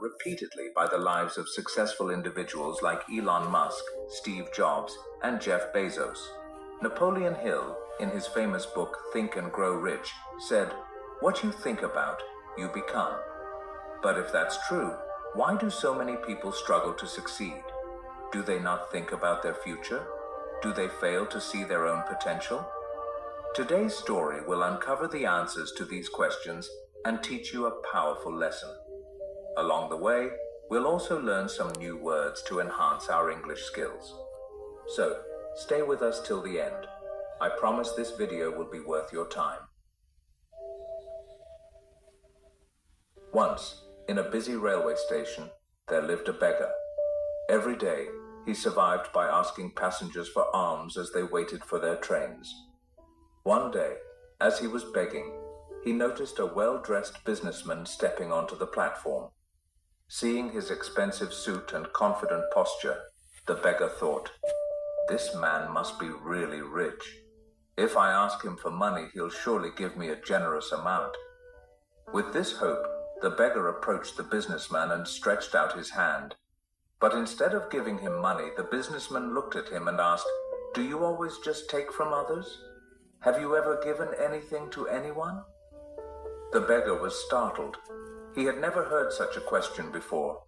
repeatedly by the lives of successful individuals like Elon Musk, Steve Jobs, and Jeff Bezos. Napoleon Hill, in his famous book Think and Grow Rich, said, "What you think about, you become." But if that's true, why do so many people struggle to succeed? Do they not think about their future? Do they fail to see their own potential? Today's story will uncover the answers to these questions and teach you a powerful lesson. Along the way, we'll also learn some new words to enhance our English skills. So, stay with us till the end. I promise this video will be worth your time. Once, in a busy railway station, there lived a beggar. Every day, he survived by asking passengers for alms as they waited for their trains. One day, as he was begging, he noticed a well-dressed businessman stepping onto the platform. Seeing his expensive suit and confident posture, the beggar thought, "This man must be really rich. If I ask him for money, he'll surely give me a generous amount." With this hope, the beggar approached the businessman and stretched out his hand. But instead of giving him money, the businessman looked at him and asked, "Do you always just take from others? Have you ever given anything to anyone?" The beggar was startled. He had never heard such a question before.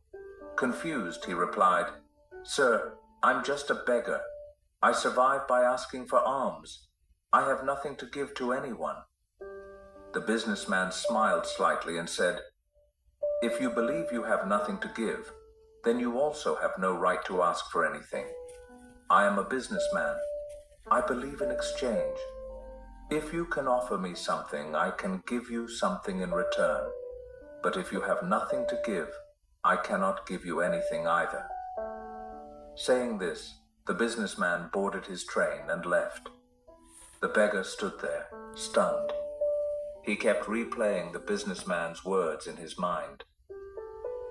Confused, he replied, "Sir, I'm just a beggar. I survive by asking for alms. I have nothing to give to anyone." The businessman smiled slightly and said, "If you believe you have nothing to give, then you also have no right to ask for anything. I am a businessman. I believe in exchange. If you can offer me something, I can give you something in return. But if you have nothing to give, I cannot give you anything either." Saying this, the businessman boarded his train and left. The beggar stood there, stunned. He kept replaying the businessman's words in his mind.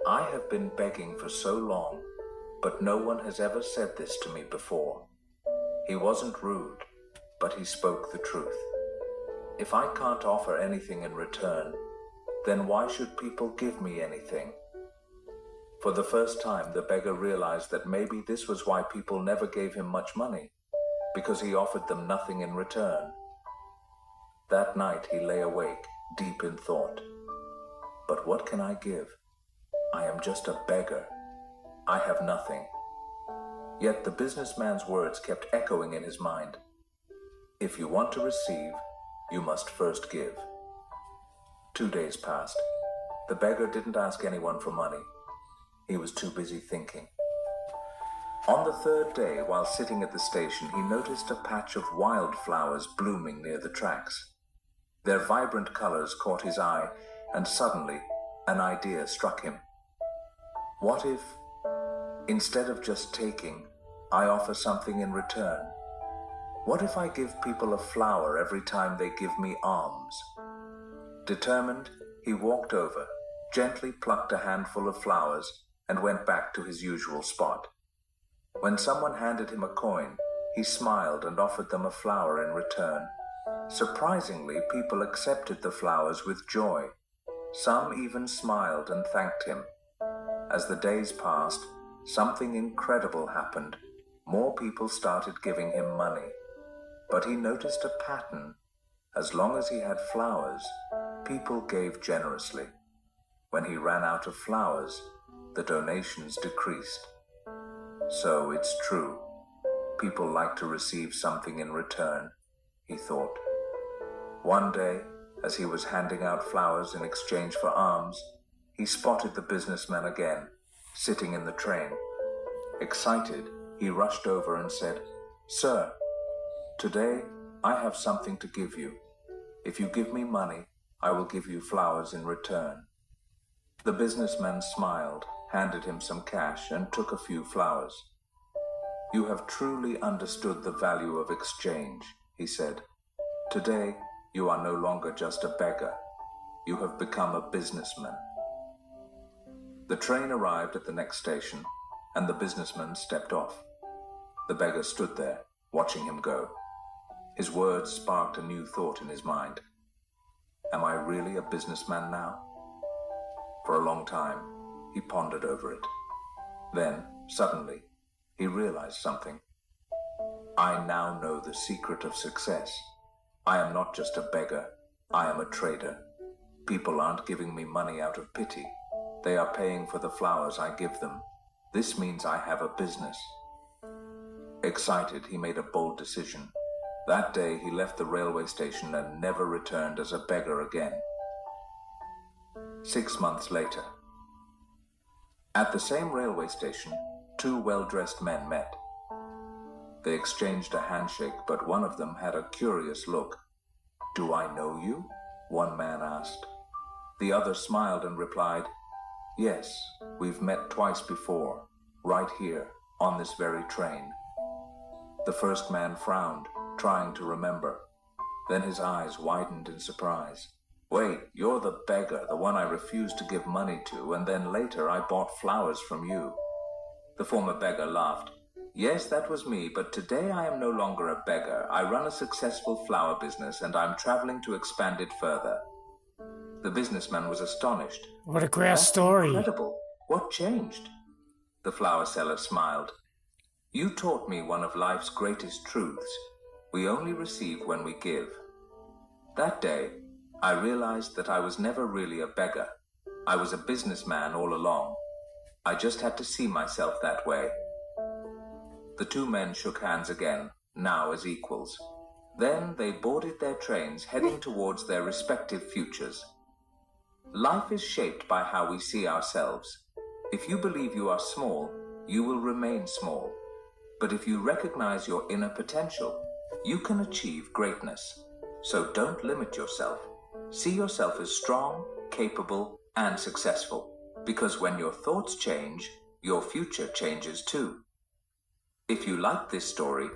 "I have been begging for so long, but no one has ever said this to me before." He wasn't rude, but he spoke the truth. If I can't offer anything in return, then why should people give me anything? For the first time, the beggar realized that maybe this was why people never gave him much money, because he offered them nothing in return. That night he lay awake, deep in thought. But what can I give? I am just a beggar. I have nothing. Yet the businessman's words kept echoing in his mind. If you want to receive, you must first give. 2 days passed. The beggar didn't ask anyone for money. He was too busy thinking. On the third day, while sitting at the station, he noticed a patch of wildflowers blooming near the tracks. Their vibrant colors caught his eye, and suddenly, an idea struck him. What if, instead of just taking, I offer something in return? What if I give people a flower every time they give me alms? Determined, he walked over, gently plucked a handful of flowers, and went back to his usual spot. When someone handed him a coin, he smiled and offered them a flower in return. Surprisingly, people accepted the flowers with joy. Some even smiled and thanked him. As the days passed, something incredible happened. More people started giving him money. But he noticed a pattern. As long as he had flowers, people gave generously. When he ran out of flowers, the donations decreased. So it's true. People like to receive something in return, he thought. One day, as he was handing out flowers in exchange for alms, he spotted the businessman again, sitting in the train. Excited, he rushed over and said, "Sir, today I have something to give you. If you give me money, I will give you flowers in return." The businessman smiled, handed him some cash, and took a few flowers. "You have truly understood the value of exchange," he said. "Today, you are no longer just a beggar. You have become a businessman." The train arrived at the next station, and the businessman stepped off. The beggar stood there, watching him go. His words sparked a new thought in his mind. Am I really a businessman now? For a long time, He pondered over it. Then, suddenly, he realized something. I now know the secret of success. I am not just a beggar, I am a trader. People aren't giving me money out of pity. They are paying for the flowers I give them. This means I have a business. Excited, he made a bold decision. That day, he left the railway station and never returned as a beggar again. 6 months later. At the same railway station, two well-dressed men met. They exchanged a handshake, but one of them had a curious look. "Do I know you?" one man asked. The other smiled and replied, "Yes, we've met twice before, right here, on this very train." The first man frowned, trying to remember. Then his eyes widened in surprise. "Wait, you're the beggar, the one I refused to give money to, and then later I bought flowers from you." The former beggar laughed. "Yes, that was me, but today I am no longer a beggar. I run a successful flower business, and I'm traveling to expand it further." The businessman was astonished. What a great "That's story. incredible. What changed?" The flower seller smiled. "You taught me one of life's greatest truths. We only receive when we give." That day, I realized that I was never really a beggar. I was a businessman all along. I just had to see myself that way. The two men shook hands again, now as equals. Then they boarded their trains, heading towards their respective futures. Life is shaped by how we see ourselves. If you believe you are small, you will remain small. But if you recognize your inner potential, you can achieve greatness. So don't limit yourself. See yourself as strong, capable, and successful. Because when your thoughts change, your future changes too. If you like this story,